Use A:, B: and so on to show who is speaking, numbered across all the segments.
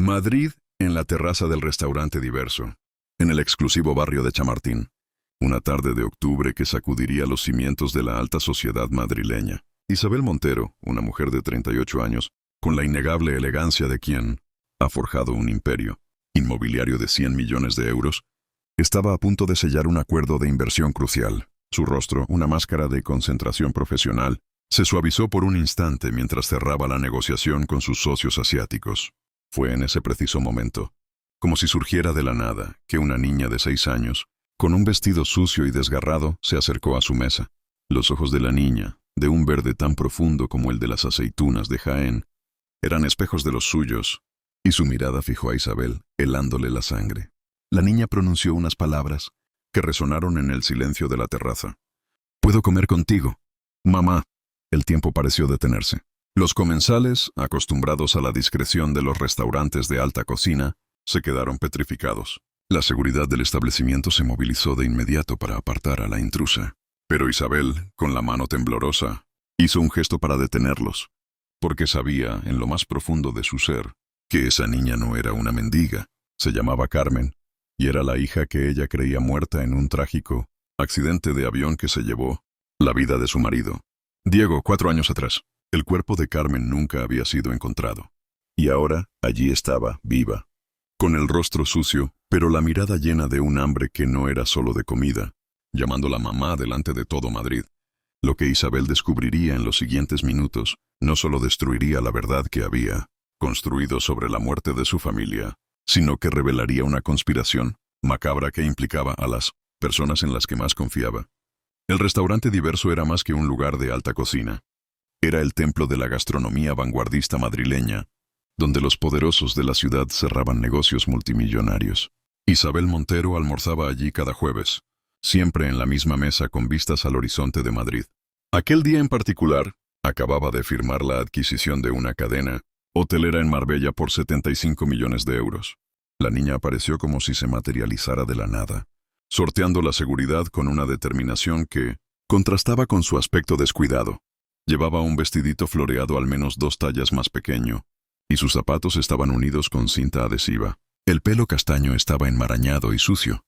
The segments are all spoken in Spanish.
A: Madrid, en la terraza del restaurante Diverso, en el exclusivo barrio de Chamartín. Una tarde de octubre que sacudiría los cimientos de la alta sociedad madrileña. Isabel Montero, una mujer de 38 años, con la innegable elegancia de quien ha forjado un imperio inmobiliario de 100 millones de euros, estaba a punto de sellar un acuerdo de inversión crucial. Su rostro, una máscara de concentración profesional, se suavizó por un instante mientras cerraba la negociación con sus socios asiáticos. Fue en ese preciso momento, como si surgiera de la nada, que una niña de 6 años, con un vestido sucio y desgarrado, se acercó a su mesa. Los ojos de la niña, de un verde tan profundo como el de las aceitunas de Jaén, eran espejos de los suyos, y su mirada fijó a Isabel, helándole la sangre. La niña pronunció unas palabras que resonaron en el silencio de la terraza. «¿Puedo comer contigo, mamá?» El tiempo pareció detenerse. Los comensales, acostumbrados a la discreción de los restaurantes de alta cocina, se quedaron petrificados. La seguridad del establecimiento se movilizó de inmediato para apartar a la intrusa. Pero Isabel, con la mano temblorosa, hizo un gesto para detenerlos, porque sabía, en lo más profundo de su ser, que esa niña no era una mendiga. Se llamaba Carmen, y era la hija que ella creía muerta en un trágico accidente de avión que se llevó la vida de su marido, Diego, 4 años atrás. El cuerpo de Carmen nunca había sido encontrado. Y ahora, allí estaba, viva, con el rostro sucio, pero la mirada llena de un hambre que no era solo de comida, llamándola mamá delante de todo Madrid. Lo que Isabel descubriría en los siguientes minutos no solo destruiría la verdad que había construido sobre la muerte de su familia, sino que revelaría una conspiración macabra que implicaba a las personas en las que más confiaba. El restaurante Diverso era más que un lugar de alta cocina. Era el templo de la gastronomía vanguardista madrileña, donde los poderosos de la ciudad cerraban negocios multimillonarios. Isabel Montero almorzaba allí cada jueves, siempre en la misma mesa con vistas al horizonte de Madrid. Aquel día en particular, acababa de firmar la adquisición de una cadena hotelera en Marbella por 75 millones de euros. La niña apareció como si se materializara de la nada, sorteando la seguridad con una determinación que contrastaba con su aspecto descuidado. Llevaba un vestidito floreado al menos 2 tallas más pequeño, y sus zapatos estaban unidos con cinta adhesiva. El pelo castaño estaba enmarañado y sucio,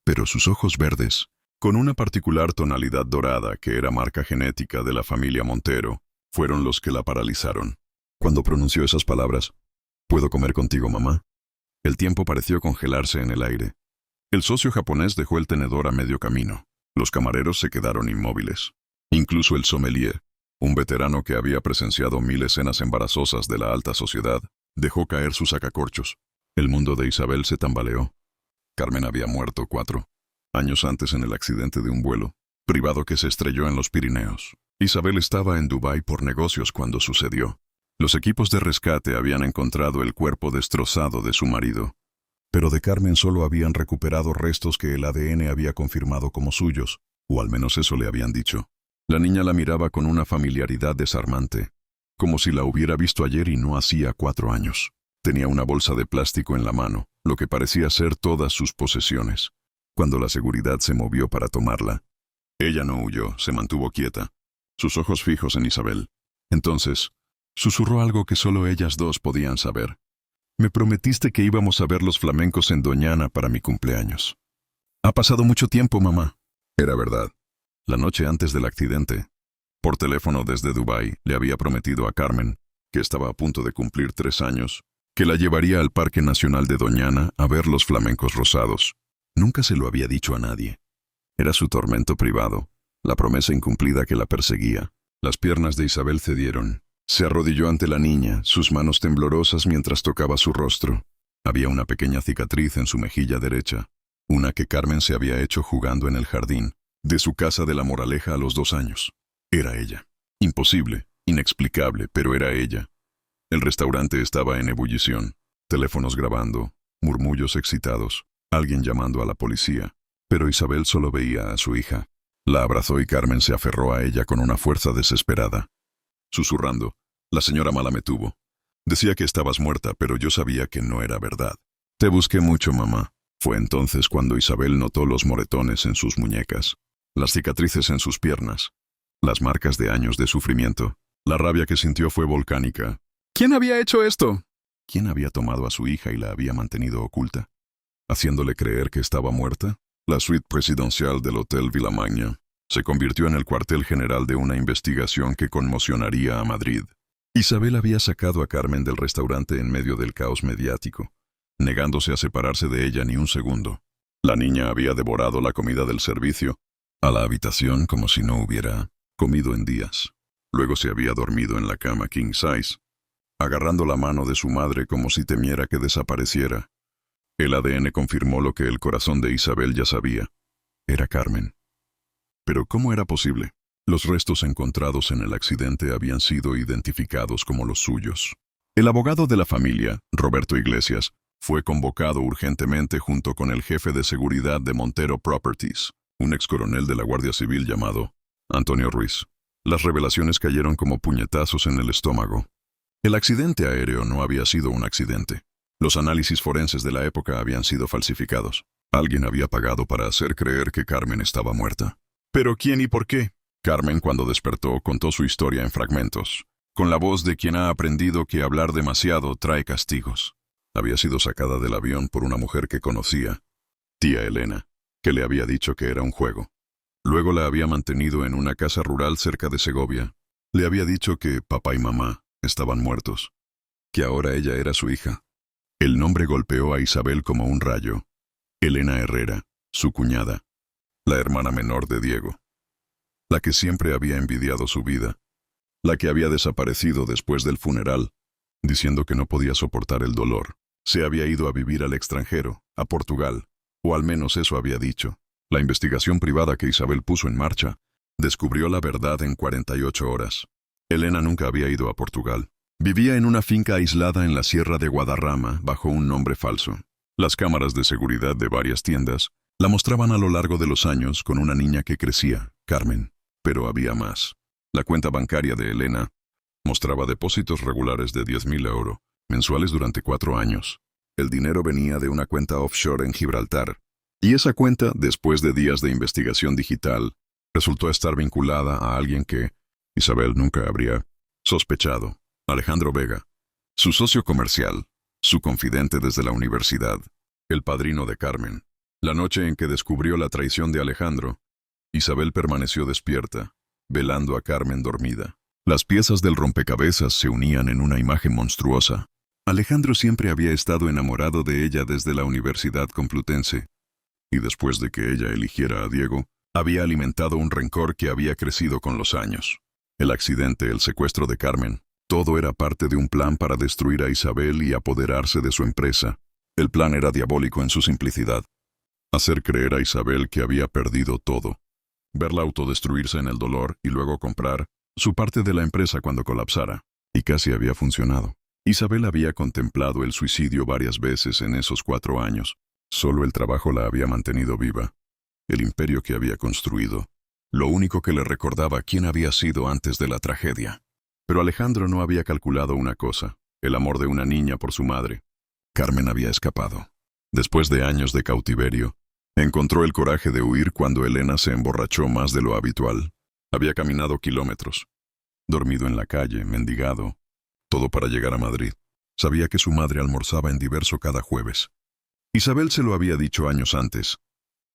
A: pero sus ojos verdes, con una particular tonalidad dorada que era marca genética de la familia Montero, fueron los que la paralizaron. Cuando pronunció esas palabras, «¿Puedo comer contigo, mamá?», el tiempo pareció congelarse en el aire. El socio japonés dejó el tenedor a medio camino. Los camareros se quedaron inmóviles. Incluso el sommelier, un veterano que había presenciado 1000 escenas embarazosas de la alta sociedad, dejó caer sus sacacorchos. El mundo de Isabel se tambaleó. Carmen había muerto 4 años antes en el accidente de un vuelo privado que se estrelló en los Pirineos. Isabel estaba en Dubái por negocios cuando sucedió. Los equipos de rescate habían encontrado el cuerpo destrozado de su marido, pero de Carmen solo habían recuperado restos que el ADN había confirmado como suyos, o al menos eso le habían dicho. La niña la miraba con una familiaridad desarmante, como si la hubiera visto ayer y no hacía 4 años. Tenía una bolsa de plástico en la mano, lo que parecía ser todas sus posesiones. Cuando la seguridad se movió para tomarla, ella no huyó, se mantuvo quieta, sus ojos fijos en Isabel. Entonces, susurró algo que solo ellas dos podían saber. «Me prometiste que íbamos a ver los flamencos en Doñana para mi cumpleaños. Ha pasado mucho tiempo, mamá». Era verdad. La noche antes del accidente, por teléfono desde Dubái, le había prometido a Carmen, que estaba a punto de cumplir 3 años, que la llevaría al Parque Nacional de Doñana a ver los flamencos rosados. Nunca se lo había dicho a nadie. Era su tormento privado, la promesa incumplida que la perseguía. Las piernas de Isabel cedieron. Se arrodilló ante la niña, sus manos temblorosas mientras tocaba su rostro. Había una pequeña cicatriz en su mejilla derecha, una que Carmen se había hecho jugando en el jardín de su casa de La Moraleja a los 2 años. Era ella. Imposible, inexplicable, pero era ella. El restaurante estaba en ebullición. Teléfonos grabando, murmullos excitados, alguien llamando a la policía. Pero Isabel solo veía a su hija. La abrazó y Carmen se aferró a ella con una fuerza desesperada. Susurrando, «La señora Mala me tuvo. Decía que estabas muerta, pero yo sabía que no era verdad. Te busqué mucho, mamá». Fue entonces cuando Isabel notó los moretones en sus muñecas, las cicatrices en sus piernas, las marcas de años de sufrimiento. La rabia que sintió fue volcánica. «¿Quién había hecho esto?», ¿Quién había tomado a su hija y la había mantenido oculta, haciéndole creer que estaba muerta? La suite presidencial del Hotel Vilamagna se convirtió en el cuartel general de una investigación que conmocionaría a Madrid. Isabel había sacado a Carmen del restaurante en medio del caos mediático, negándose a separarse de ella ni un segundo. La niña había devorado la comida del servicio a la habitación como si no hubiera comido en días. Luego se había dormido en la cama king size, agarrando la mano de su madre como si temiera que desapareciera. El ADN confirmó lo que el corazón de Isabel ya sabía. Era Carmen. Pero ¿cómo era posible? Los restos encontrados en el accidente habían sido identificados como los suyos. El abogado de la familia, Roberto Iglesias, fue convocado urgentemente junto con el jefe de seguridad de Montero Properties, un excoronel de la Guardia Civil llamado Antonio Ruiz. Las revelaciones cayeron como puñetazos en el estómago. El accidente aéreo no había sido un accidente. Los análisis forenses de la época habían sido falsificados. Alguien había pagado para hacer creer que Carmen estaba muerta. ¿Pero quién y por qué? Carmen, cuando despertó, contó su historia en fragmentos, con la voz de quien ha aprendido que hablar demasiado trae castigos. Había sido sacada del avión por una mujer que conocía, tía Elena, que le había dicho que era un juego. Luego la había mantenido en una casa rural cerca de Segovia. Le había dicho que papá y mamá estaban muertos, que ahora ella era su hija. El nombre golpeó a Isabel como un rayo. Elena Herrera, su cuñada, la hermana menor de Diego, la que siempre había envidiado su vida, la que había desaparecido después del funeral, diciendo que no podía soportar el dolor. Se había ido a vivir al extranjero, a Portugal, o al menos eso había dicho. La investigación privada que Isabel puso en marcha descubrió la verdad en 48 horas. Elena nunca había ido a Portugal. Vivía en una finca aislada en la Sierra de Guadarrama bajo un nombre falso. Las cámaras de seguridad de varias tiendas la mostraban a lo largo de los años con una niña que crecía, Carmen. Pero había más. La cuenta bancaria de Elena mostraba depósitos regulares de 10.000 euros mensuales durante 4 años. El dinero venía de una cuenta offshore en Gibraltar. Y esa cuenta, después de días de investigación digital, resultó estar vinculada a alguien que Isabel nunca habría sospechado. Alejandro Vega, su socio comercial, su confidente desde la universidad, el padrino de Carmen. La noche en que descubrió la traición de Alejandro, Isabel permaneció despierta, velando a Carmen dormida. Las piezas del rompecabezas se unían en una imagen monstruosa. Alejandro siempre había estado enamorado de ella desde la Universidad Complutense, y después de que ella eligiera a Diego, había alimentado un rencor que había crecido con los años. El accidente, el secuestro de Carmen, todo era parte de un plan para destruir a Isabel y apoderarse de su empresa. El plan era diabólico en su simplicidad. Hacer creer a Isabel que había perdido todo. Verla autodestruirse en el dolor y luego comprar su parte de la empresa cuando colapsara. Y casi había funcionado. Isabel había contemplado el suicidio varias veces en esos 4 años. Solo el trabajo la había mantenido viva. El imperio que había construido. Lo único que le recordaba quién había sido antes de la tragedia. Pero Alejandro no había calculado una cosa, el amor de una niña por su madre. Carmen había escapado. Después de años de cautiverio, encontró el coraje de huir cuando Elena se emborrachó más de lo habitual. Había caminado kilómetros, dormido en la calle, mendigado, todo para llegar a Madrid. Sabía que su madre almorzaba en Diverso cada jueves. Isabel se lo había dicho años antes,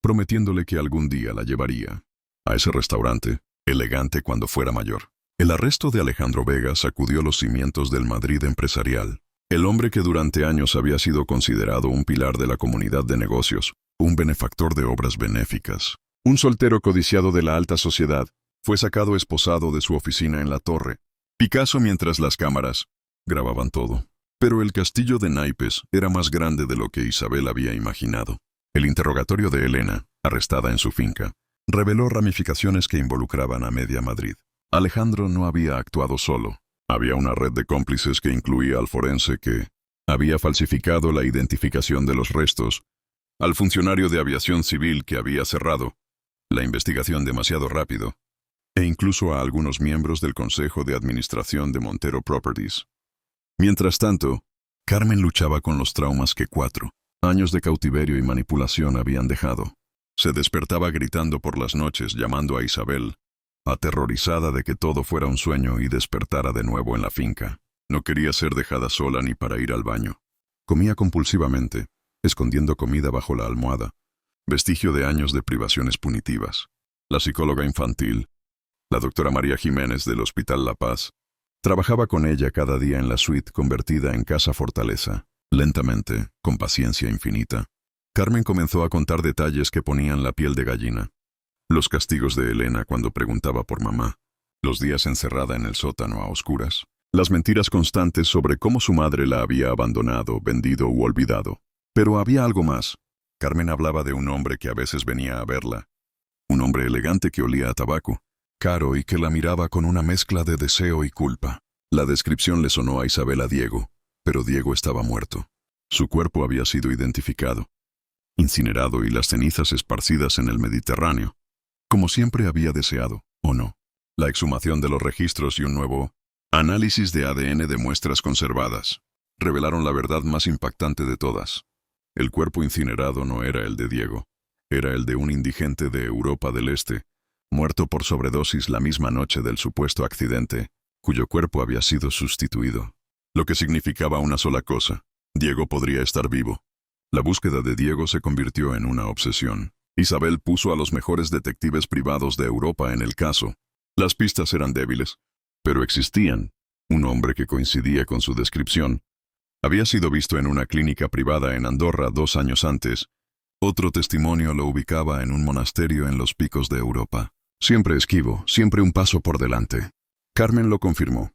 A: prometiéndole que algún día la llevaría a ese restaurante, elegante cuando fuera mayor. El arresto de Alejandro Vega sacudió los cimientos del Madrid empresarial. El hombre que durante años había sido considerado un pilar de la comunidad de negocios, un benefactor de obras benéficas, un soltero codiciado de la alta sociedad, fue sacado esposado de su oficina en la Torre. Picasso, mientras las cámaras grababan todo. Pero el castillo de naipes era más grande de lo que Isabel había imaginado. El interrogatorio de Elena, arrestada en su finca, reveló ramificaciones que involucraban a media Madrid. Alejandro no había actuado solo. Había una red de cómplices que incluía al forense que había falsificado la identificación de los restos, al funcionario de aviación civil que había cerrado la investigación demasiado rápido, e incluso a algunos miembros del Consejo de Administración de Montero Properties. Mientras tanto, Carmen luchaba con los traumas que 4 años de cautiverio y manipulación habían dejado. Se despertaba gritando por las noches, llamando a Isabel, aterrorizada de que todo fuera un sueño y despertara de nuevo en la finca. No quería ser dejada sola ni para ir al baño. Comía compulsivamente, escondiendo comida bajo la almohada, vestigio de años de privaciones punitivas. La psicóloga infantil, la doctora María Jiménez del Hospital La Paz, trabajaba con ella cada día en la suite convertida en casa fortaleza. Lentamente, con paciencia infinita, Carmen comenzó a contar detalles que ponían la piel de gallina. Los castigos de Elena cuando preguntaba por mamá, los días encerrada en el sótano a oscuras, las mentiras constantes sobre cómo su madre la había abandonado, vendido u olvidado. Pero había algo más. Carmen hablaba de un hombre que a veces venía a verla. Un hombre elegante que olía a tabaco, caro y que la miraba con una mezcla de deseo y culpa. La descripción le sonó a Isabel a Diego, pero Diego estaba muerto. Su cuerpo había sido identificado, incinerado y las cenizas esparcidas en el Mediterráneo, como siempre había deseado, ¿o no? La exhumación de los registros y un nuevo análisis de ADN de muestras conservadas revelaron la verdad más impactante de todas. El cuerpo incinerado no era el de Diego, era el de un indigente de Europa del Este, muerto por sobredosis la misma noche del supuesto accidente, cuyo cuerpo había sido sustituido. Lo que significaba una sola cosa: Diego podría estar vivo. La búsqueda de Diego se convirtió en una obsesión. Isabel puso a los mejores detectives privados de Europa en el caso. Las pistas eran débiles, pero existían. Un hombre que coincidía con su descripción había sido visto en una clínica privada en Andorra 2 años antes. Otro testimonio lo ubicaba en un monasterio en los picos de Europa. Siempre esquivo, siempre un paso por delante. Carmen lo confirmó.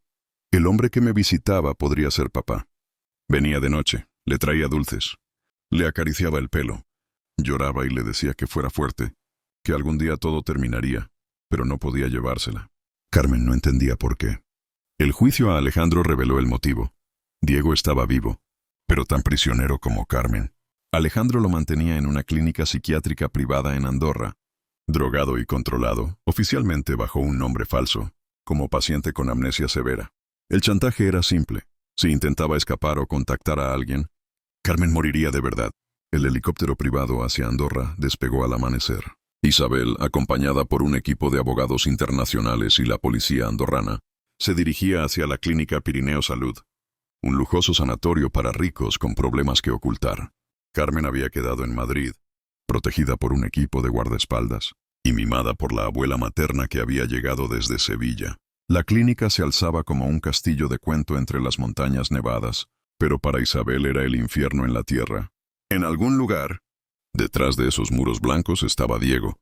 A: El hombre que me visitaba podría ser papá. Venía de noche, le traía dulces, le acariciaba el pelo, lloraba y le decía que fuera fuerte, que algún día todo terminaría, pero no podía llevársela. Carmen no entendía por qué. El juicio a Alejandro reveló el motivo. Diego estaba vivo, pero tan prisionero como Carmen. Alejandro lo mantenía en una clínica psiquiátrica privada en Andorra, drogado y controlado, oficialmente bajo un nombre falso, como paciente con amnesia severa. El chantaje era simple. Si intentaba escapar o contactar a alguien, Carmen moriría de verdad. El helicóptero privado hacia Andorra despegó al amanecer. Isabel, acompañada por un equipo de abogados internacionales y la policía andorrana, se dirigía hacia la clínica Pirineo Salud, un lujoso sanatorio para ricos con problemas que ocultar. Carmen había quedado en Madrid, protegida por un equipo de guardaespaldas y mimada por la abuela materna que había llegado desde Sevilla. La clínica se alzaba como un castillo de cuento entre las montañas nevadas, pero para Isabel era el infierno en la tierra. En algún lugar, detrás de esos muros blancos, estaba Diego.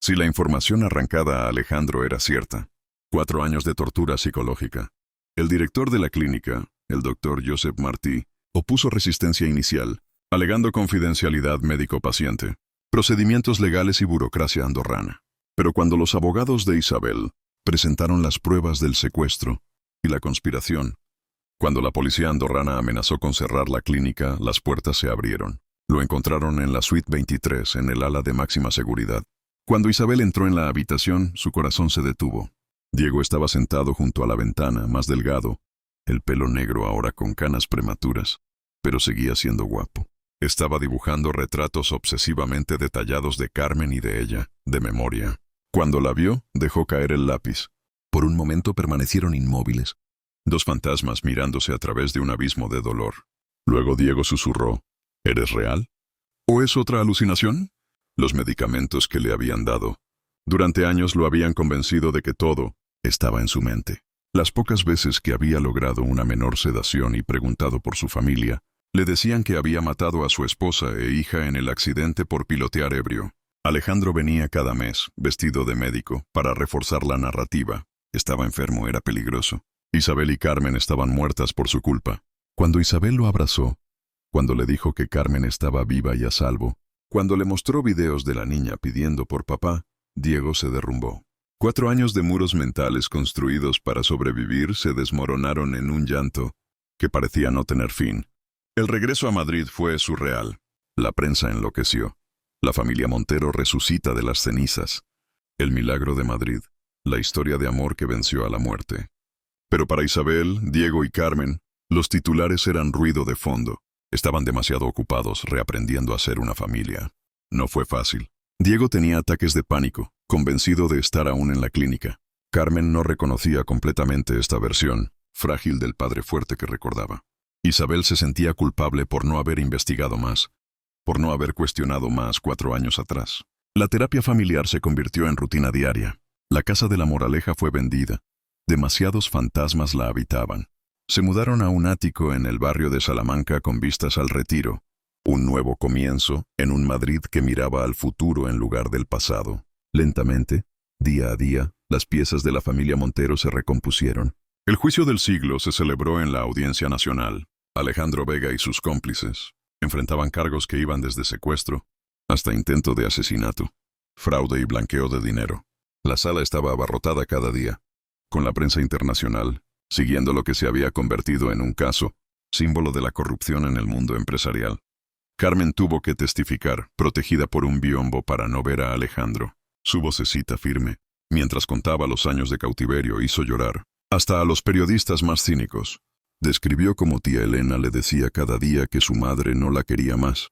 A: Si la información arrancada a Alejandro era cierta, 4 años de tortura psicológica. El director de la clínica, el doctor Josep Martí, opuso resistencia inicial, alegando confidencialidad médico-paciente, procedimientos legales y burocracia andorrana. Pero cuando los abogados de Isabel presentaron las pruebas del secuestro y la conspiración, cuando la policía andorrana amenazó con cerrar la clínica, las puertas se abrieron. Lo encontraron en la suite 23, en el ala de máxima seguridad. Cuando Isabel entró en la habitación, su corazón se detuvo. Diego estaba sentado junto a la ventana, más delgado, el pelo negro ahora con canas prematuras, pero seguía siendo guapo. Estaba dibujando retratos obsesivamente detallados de Carmen y de ella, de memoria. Cuando la vio, dejó caer el lápiz. Por un momento permanecieron inmóviles, 2 fantasmas mirándose a través de un abismo de dolor. Luego Diego susurró: ¿Eres real? ¿O es otra alucinación? Los medicamentos que le habían dado durante años lo habían convencido de que todo estaba en su mente. Las pocas veces que había logrado una menor sedación y preguntado por su familia, le decían que había matado a su esposa e hija en el accidente por pilotear ebrio. Alejandro venía cada mes, vestido de médico, para reforzar la narrativa. Estaba enfermo, era peligroso. Isabel y Carmen estaban muertas por su culpa. Cuando Isabel lo abrazó, cuando le dijo que Carmen estaba viva y a salvo, cuando le mostró videos de la niña pidiendo por papá, Diego se derrumbó. 4 años de muros mentales construidos para sobrevivir se desmoronaron en un llanto que parecía no tener fin. El regreso a Madrid fue surreal. La prensa enloqueció. La familia Montero resucita de las cenizas. El milagro de Madrid. La historia de amor que venció a la muerte. Pero para Isabel, Diego y Carmen, los titulares eran ruido de fondo. Estaban demasiado ocupados reaprendiendo a ser una familia. No fue fácil. Diego tenía ataques de pánico, convencido de estar aún en la clínica. Carmen no reconocía completamente esta versión. frágil del padre fuerte que recordaba. Isabel se sentía culpable por no haber investigado más, por no haber cuestionado más 4 años atrás. La terapia familiar se convirtió en rutina diaria. La casa de la Moraleja fue vendida. Demasiados fantasmas la habitaban. Se mudaron a un ático en el barrio de Salamanca con vistas al retiro. Un nuevo comienzo en un Madrid que miraba al futuro en lugar del pasado. Lentamente, día a día, las piezas de la familia Montero se recompusieron. El juicio del siglo se celebró en la Audiencia Nacional. Alejandro Vega y sus cómplices enfrentaban cargos que iban desde secuestro hasta intento de asesinato, fraude y blanqueo de dinero. La sala estaba abarrotada cada día, con la prensa internacional, siguiendo lo que se había convertido en un caso, símbolo de la corrupción en el mundo empresarial. Carmen tuvo que testificar, protegida por un biombo para no ver a Alejandro. Su vocecita firme, mientras contaba los años de cautiverio, hizo llorar hasta a los periodistas más cínicos. Describió cómo tía Elena le decía cada día que su madre no la quería más,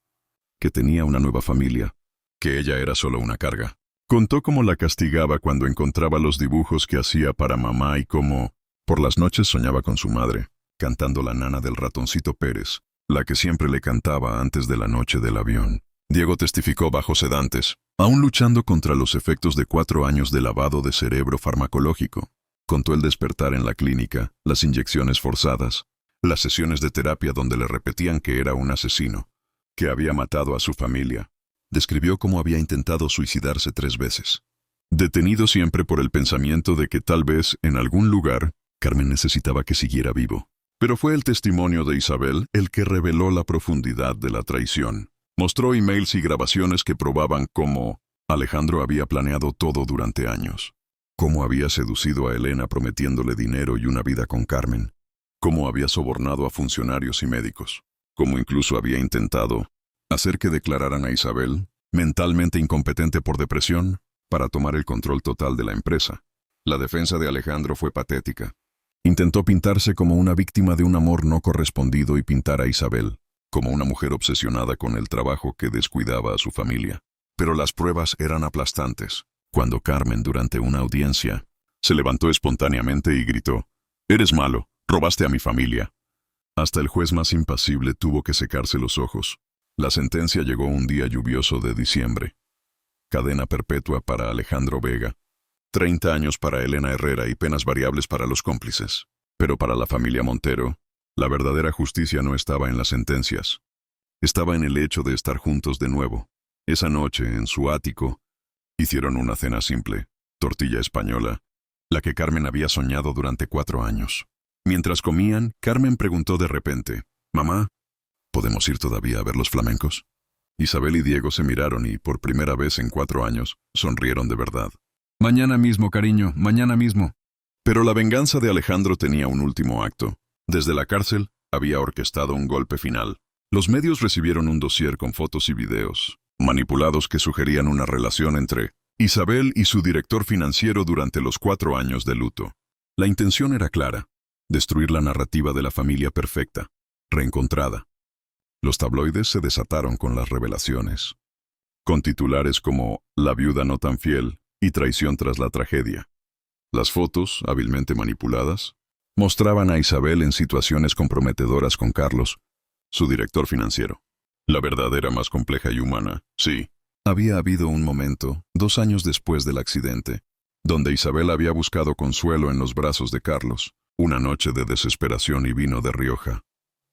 A: que tenía una nueva familia, que ella era solo una carga. Contó cómo la castigaba cuando encontraba los dibujos que hacía para mamá y cómo, por las noches, soñaba con su madre, cantando la nana del Ratoncito Pérez, la que siempre le cantaba antes de la noche del avión. Diego testificó bajo sedantes, aún luchando contra los efectos de 4 años de lavado de cerebro farmacológico. Contó el despertar en la clínica, las inyecciones forzadas, las sesiones de terapia donde le repetían que era un asesino, que había matado a su familia. Describió cómo había intentado suicidarse 3 veces. Detenido siempre por el pensamiento de que tal vez, en algún lugar, Carmen necesitaba que siguiera vivo. Pero fue el testimonio de Isabel el que reveló la profundidad de la traición. Mostró emails y grabaciones que probaban cómo Alejandro había planeado todo durante años. Cómo había seducido a Elena prometiéndole dinero y una vida con Carmen. Cómo había sobornado a funcionarios y médicos. Cómo incluso había intentado hacer que declararan a Isabel, mentalmente incompetente por depresión, para tomar el control total de la empresa. La defensa de Alejandro fue patética. Intentó pintarse como una víctima de un amor no correspondido y pintar a Isabel como una mujer obsesionada con el trabajo que descuidaba a su familia. Pero las pruebas eran aplastantes. Cuando Carmen, durante una audiencia, se levantó espontáneamente y gritó: «Eres malo, robaste a mi familia». Hasta el juez más impasible tuvo que secarse los ojos. La sentencia llegó un día lluvioso de diciembre. Cadena perpetua para Alejandro Vega, 30 años para Elena Herrera y penas variables para los cómplices. Pero para la familia Montero, la verdadera justicia no estaba en las sentencias. Estaba en el hecho de estar juntos de nuevo. Esa noche, en su ático, hicieron una cena simple, tortilla española, la que Carmen había soñado durante 4 años. Mientras comían, Carmen preguntó de repente: «Mamá, ¿podemos ir todavía a ver los flamencos?». Isabel y Diego se miraron y, por primera vez en 4 años, sonrieron de verdad. «Mañana mismo, cariño, mañana mismo». Pero la venganza de Alejandro tenía un último acto. Desde la cárcel, había orquestado un golpe final. Los medios recibieron un dossier con fotos y videos manipulados que sugerían una relación entre Isabel y su director financiero durante los 4 años de luto. La intención era clara: destruir la narrativa de la familia perfecta, reencontrada. Los tabloides se desataron con las revelaciones, con titulares como «La viuda no tan fiel» y «Traición tras la tragedia». Las fotos, hábilmente manipuladas, mostraban a Isabel en situaciones comprometedoras con Carlos, su director financiero. La verdad era más compleja y humana, sí. Había habido un momento, 2 años después del accidente, donde Isabel había buscado consuelo en los brazos de Carlos, una noche de desesperación y vino de Rioja.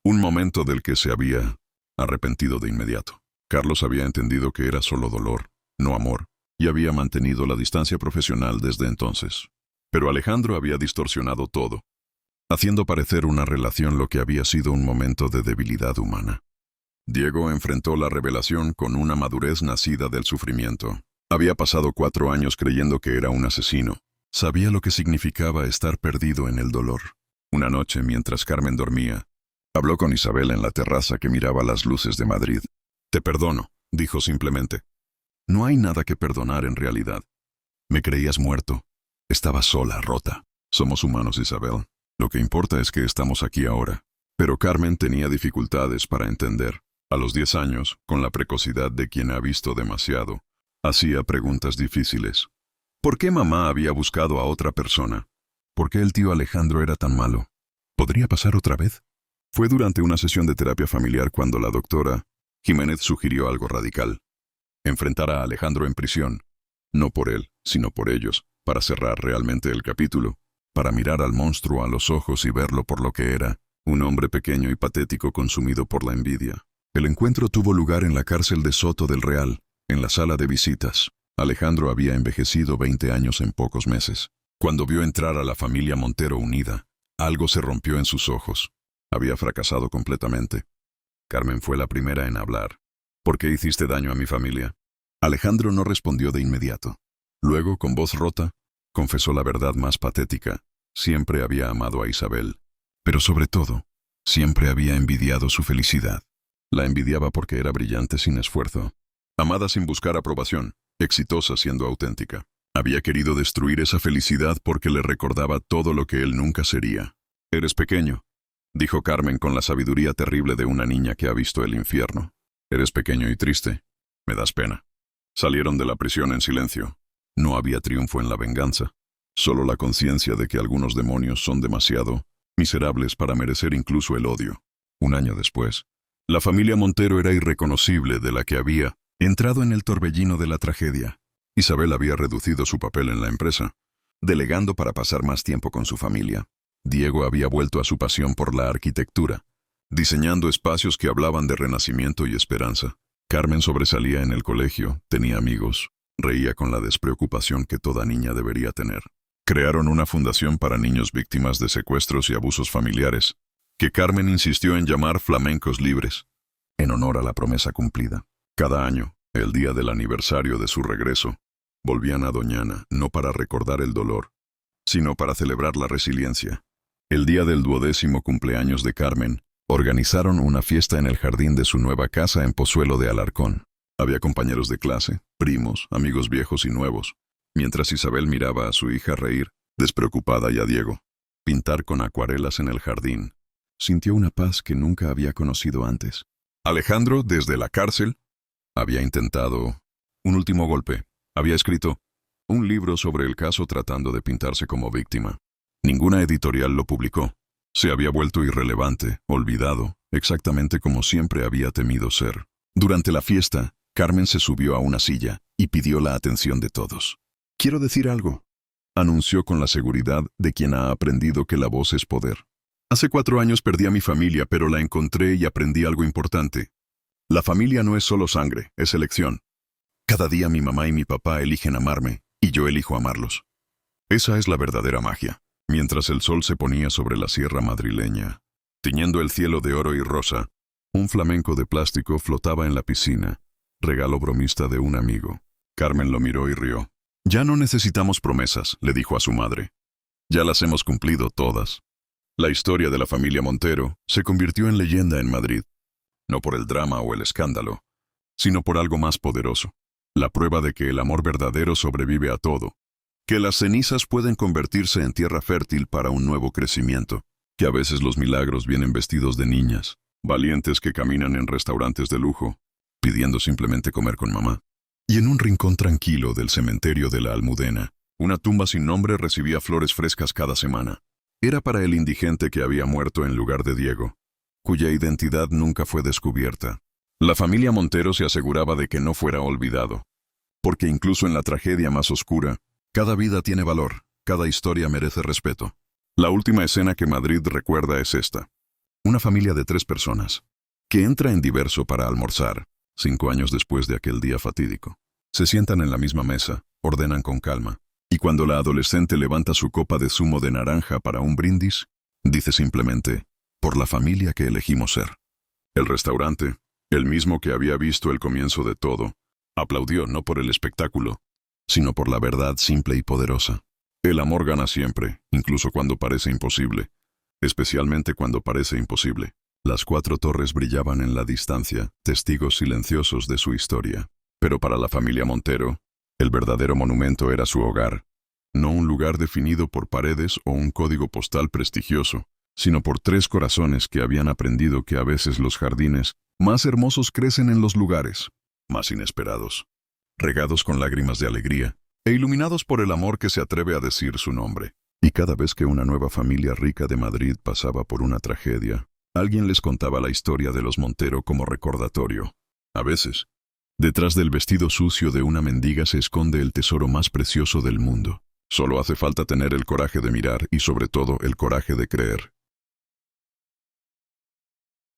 A: Un momento del que se había arrepentido de inmediato. Carlos había entendido que era solo dolor, no amor, y había mantenido la distancia profesional desde entonces. Pero Alejandro había distorsionado todo, haciendo parecer una relación lo que había sido un momento de debilidad humana. Diego enfrentó la revelación con una madurez nacida del sufrimiento. Había pasado 4 años creyendo que era un asesino. Sabía lo que significaba estar perdido en el dolor. Una noche, mientras Carmen dormía, habló con Isabel en la terraza que miraba las luces de Madrid. «Te perdono», dijo simplemente. «No hay nada que perdonar en realidad. Me creías muerto. Estaba sola, rota. Somos humanos, Isabel. Lo que importa es que estamos aquí ahora». Pero Carmen tenía dificultades para entender. A los 10 años, con la precocidad de quien ha visto demasiado, hacía preguntas difíciles. ¿Por qué mamá había buscado a otra persona? ¿Por qué el tío Alejandro era tan malo? ¿Podría pasar otra vez? Fue durante una sesión de terapia familiar cuando la doctora Jiménez sugirió algo radical: enfrentar a Alejandro en prisión, no por él, sino por ellos, para cerrar realmente el capítulo, para mirar al monstruo a los ojos y verlo por lo que era, un hombre pequeño y patético consumido por la envidia. El encuentro tuvo lugar en la cárcel de Soto del Real, en la sala de visitas. Alejandro había envejecido 20 años en pocos meses. Cuando vio entrar a la familia Montero unida, algo se rompió en sus ojos. Había fracasado completamente. Carmen fue la primera en hablar. ¿Por qué hiciste daño a mi familia? Alejandro no respondió de inmediato. Luego, con voz rota, confesó la verdad más patética. Siempre había amado a Isabel, pero sobre todo, siempre había envidiado su felicidad. La envidiaba porque era brillante sin esfuerzo, amada sin buscar aprobación, exitosa siendo auténtica. Había querido destruir esa felicidad porque le recordaba todo lo que él nunca sería. «Eres pequeño», dijo Carmen con la sabiduría terrible de una niña que ha visto el infierno. «Eres pequeño y triste. Me das pena». Salieron de la prisión en silencio. No había triunfo en la venganza, solo la conciencia de que algunos demonios son demasiado miserables para merecer incluso el odio. Un año después, la familia Montero era irreconocible de la que había entrado en el torbellino de la tragedia. Isabel había reducido su papel en la empresa, delegando para pasar más tiempo con su familia. Diego había vuelto a su pasión por la arquitectura, diseñando espacios que hablaban de renacimiento y esperanza. Carmen sobresalía en el colegio, tenía amigos, reía con la despreocupación que toda niña debería tener. Crearon una fundación para niños víctimas de secuestros y abusos familiares, que Carmen insistió en llamar Flamencos Libres, en honor a la promesa cumplida. Cada año, el día del aniversario de su regreso, volvían a Doñana, no para recordar el dolor, sino para celebrar la resiliencia. El día del 12º cumpleaños de Carmen, organizaron una fiesta en el jardín de su nueva casa en Pozuelo de Alarcón. Había compañeros de clase, primos, amigos viejos y nuevos, mientras Isabel miraba a su hija reír, despreocupada, y a Diego pintar con acuarelas en el jardín. Sintió una paz que nunca había conocido antes. Alejandro, desde la cárcel, había intentado un último golpe. Había escrito un libro sobre el caso tratando de pintarse como víctima. Ninguna editorial lo publicó. Se había vuelto irrelevante, olvidado, exactamente como siempre había temido ser. Durante la fiesta, Carmen se subió a una silla y pidió la atención de todos. «Quiero decir algo», anunció con la seguridad de quien ha aprendido que la voz es poder. «Hace 4 años perdí a mi familia, pero la encontré y aprendí algo importante. La familia no es solo sangre, es elección. Cada día mi mamá y mi papá eligen amarme, y yo elijo amarlos. Esa es la verdadera magia». Mientras el sol se ponía sobre la sierra madrileña, tiñendo el cielo de oro y rosa, un flamenco de plástico flotaba en la piscina, regalo bromista de un amigo. Carmen lo miró y rió. «Ya no necesitamos promesas», le dijo a su madre. «Ya las hemos cumplido todas». La historia de la familia Montero se convirtió en leyenda en Madrid, no por el drama o el escándalo, sino por algo más poderoso, la prueba de que el amor verdadero sobrevive a todo, que las cenizas pueden convertirse en tierra fértil para un nuevo crecimiento, que a veces los milagros vienen vestidos de niñas, valientes que caminan en restaurantes de lujo, pidiendo simplemente comer con mamá. Y en un rincón tranquilo del cementerio de la Almudena, una tumba sin nombre recibía flores frescas cada semana. Era para el indigente que había muerto en lugar de Diego, cuya identidad nunca fue descubierta. La familia Montero se aseguraba de que no fuera olvidado, porque incluso en la tragedia más oscura, cada vida tiene valor, cada historia merece respeto. La última escena que Madrid recuerda es esta. Una familia de 3 personas, que entra en Diverso para almorzar, 5 años después de aquel día fatídico. Se sientan en la misma mesa, ordenan con calma, y cuando la adolescente levanta su copa de zumo de naranja para un brindis, dice simplemente, «Por la familia que elegimos ser». El restaurante, el mismo que había visto el comienzo de todo, aplaudió no por el espectáculo, sino por la verdad simple y poderosa. El amor gana siempre, incluso cuando parece imposible, especialmente cuando parece imposible. Las 4 torres brillaban en la distancia, testigos silenciosos de su historia. Pero para la familia Montero, el verdadero monumento era su hogar, no un lugar definido por paredes o un código postal prestigioso, sino por 3 corazones que habían aprendido que a veces los jardines más hermosos crecen en los lugares más inesperados, regados con lágrimas de alegría e iluminados por el amor que se atreve a decir su nombre. Y cada vez que una nueva familia rica de Madrid pasaba por una tragedia, alguien les contaba la historia de los Montero como recordatorio. A veces, detrás del vestido sucio de una mendiga se esconde el tesoro más precioso del mundo. Solo hace falta tener el coraje de mirar y sobre todo el coraje de creer.